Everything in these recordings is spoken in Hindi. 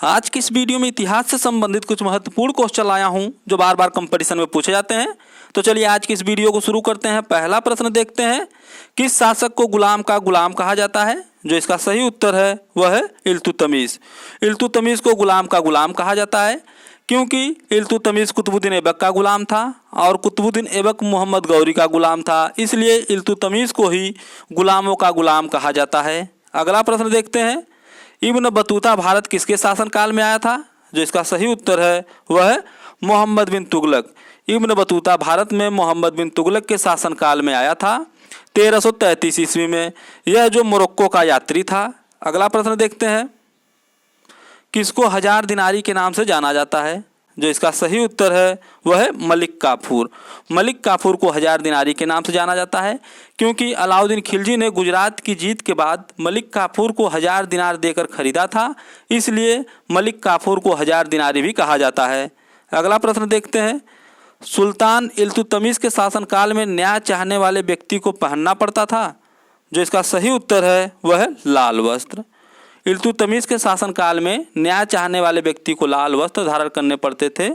आज की इस वीडियो में इतिहास से संबंधित कुछ महत्वपूर्ण क्वेश्चन लाया हूं जो बार बार कंपटीशन में पूछे जाते हैं। तो चलिए आज की इस वीडियो को शुरू करते हैं। पहला प्रश्न देखते हैं, किस शासक को गुलाम का गुलाम कहा जाता है? जो इसका सही उत्तर है वह है इल्तुतमिश। इल्तुतमिश को गुलाम का गुलाम कहा जाता है क्योंकि इल्तुतमिश कुतुबुद्दीन ऐबक का गुलाम था और कुतुबुद्दीन ऐबक मोहम्मद गौरी का गुलाम था, इसलिए इल्तुतमिश को ही गुलामों का गुलाम कहा जाता है। अगला प्रश्न देखते हैं, इब्न बतूता भारत किसके शासनकाल में आया था? जो इसका सही उत्तर है वह है मोहम्मद बिन तुगलक। इब्न बतूता भारत में मोहम्मद बिन तुगलक के शासनकाल में आया था 1333 ईस्वी में। यह जो मोरक्को का यात्री था। अगला प्रश्न देखते हैं, किसको हजार दिनारी के नाम से जाना जाता है? जो इसका सही उत्तर है वह है मलिक काफूर। मलिक काफूर को हजार दिनारी के नाम से जाना जाता है क्योंकि अलाउद्दीन खिलजी ने गुजरात की जीत के बाद मलिक काफूर को 1000 दिनार देकर खरीदा था, इसलिए मलिक काफूर को 1000 दिनारी भी कहा जाता है। अगला प्रश्न देखते हैं, सुल्तान इल्तुतमिश के शासनकाल में न्याय चाहने वाले व्यक्ति को पहनना पड़ता था। जो इसका सही उत्तर है वह है लाल वस्त्र। इल्तुतमिश के शासनकाल में न्याय चाहने वाले व्यक्ति को लाल वस्त्र धारण करने पड़ते थे।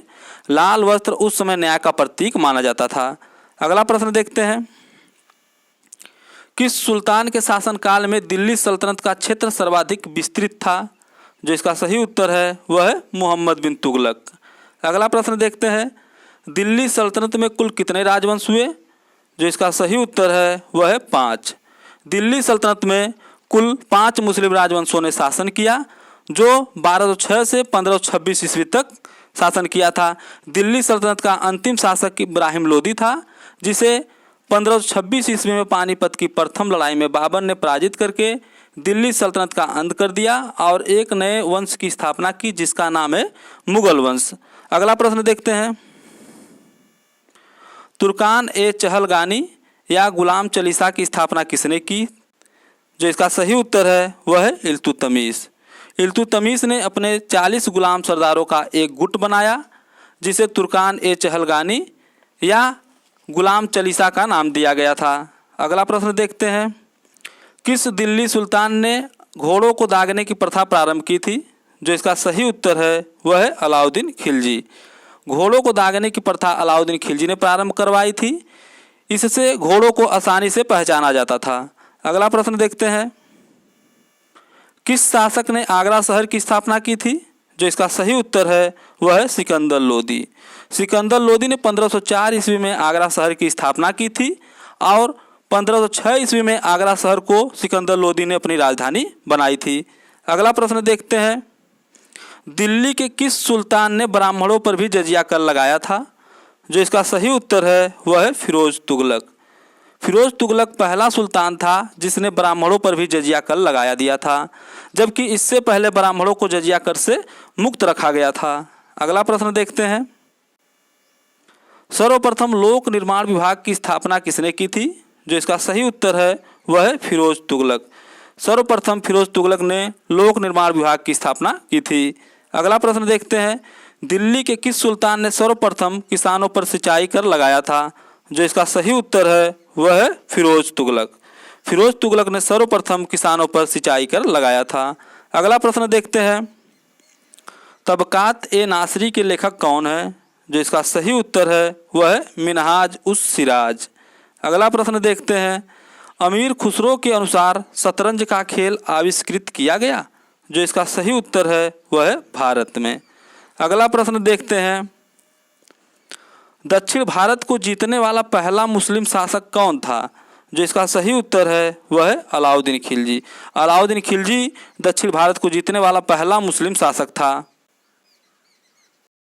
लाल वस्त्र उस समय न्याय का प्रतीक माना जाता था। अगला प्रश्न देखते हैं, किस सुल्तान के शासनकाल में दिल्ली सल्तनत का क्षेत्र सर्वाधिक विस्तृत था? जो इसका सही उत्तर है वह है मोहम्मद बिन तुगलक। अगला प्रश्न देखते हैं, दिल्ली सल्तनत में कुल कितने राजवंश हुए? जो इसका सही उत्तर है वह है 5। दिल्ली सल्तनत में कुल 5 मुस्लिम राजवंशों ने शासन किया जो 1206 से 1526 ईस्वी तक शासन किया था। दिल्ली सल्तनत का अंतिम शासक इब्राहिम लोदी था, जिसे 1526 ईस्वी में पानीपत की प्रथम लड़ाई में बाबर ने पराजित करके दिल्ली सल्तनत का अंत कर दिया और एक नए वंश की स्थापना की जिसका नाम है मुगल वंश। अगला प्रश्न देखते हैं, तुर्कान ए चहलगानी या गुलाम चालीसा की स्थापना किसने की? जो इसका सही उत्तर है वह है इल्तुतमिश। इल्तुतमिश ने अपने 40 गुलाम सरदारों का एक गुट बनाया जिसे तुर्कान ए चहलगानी या गुलाम चालीसा का नाम दिया गया था। अगला प्रश्न देखते हैं, किस दिल्ली सुल्तान ने घोड़ों को दागने की प्रथा प्रारंभ की थी? जो इसका सही उत्तर है वह है अलाउद्दीन खिलजी। घोड़ों को दागने की प्रथा अलाउद्दीन खिलजी ने प्रारंभ करवाई थी। इससे घोड़ों को आसानी से पहचाना जाता था। अगला प्रश्न देखते हैं, किस शासक ने आगरा शहर की स्थापना की थी? जो इसका सही उत्तर है वह है सिकंदर लोदी। सिकंदर लोदी ने 1504 ईस्वी में आगरा शहर की स्थापना की थी और 1506 ईस्वी में आगरा शहर को सिकंदर लोदी ने अपनी राजधानी बनाई थी। अगला प्रश्न देखते हैं, दिल्ली के किस सुल्तान ने ब्राह्मणों पर भी जजिया कर लगाया था? जो इसका सही उत्तर है वह है फिरोज तुगलक। फिरोज तुगलक पहला सुल्तान था जिसने ब्राह्मणों पर भी जजिया कर लगाया दिया था, जबकि इससे पहले ब्राह्मणों को जजिया कर से मुक्त रखा गया था। अगला प्रश्न देखते हैं, सर्वप्रथम लोक निर्माण विभाग की स्थापना किसने की थी? जो इसका सही उत्तर है वह है फिरोज तुगलक। सर्वप्रथम फिरोज तुगलक ने लोक निर्माण विभाग की स्थापना की थी। अगला प्रश्न देखते हैं, दिल्ली के किस सुल्तान ने सर्वप्रथम किसानों पर सिंचाई कर लगाया था? जो इसका सही उत्तर है वह है फिरोज तुगलक। फिरोज तुगलक ने सर्वप्रथम किसानों पर सिंचाई कर लगाया था। अगला प्रश्न देखते हैं, तबकात ए नासरी के लेखक कौन है? जो इसका सही उत्तर है वह है मिनहाज उस सिराज। अगला प्रश्न देखते हैं, अमीर खुसरो के अनुसार शतरंज का खेल आविष्कृत किया गया? जो इसका सही उत्तर है वह है भारत में। अगला प्रश्न देखते हैं, दक्षिण भारत को जीतने वाला पहला मुस्लिम शासक कौन था? जो इसका सही उत्तर है वह है अलाउद्दीन खिलजी। अलाउद्दीन खिलजी दक्षिण भारत को जीतने वाला पहला मुस्लिम शासक था।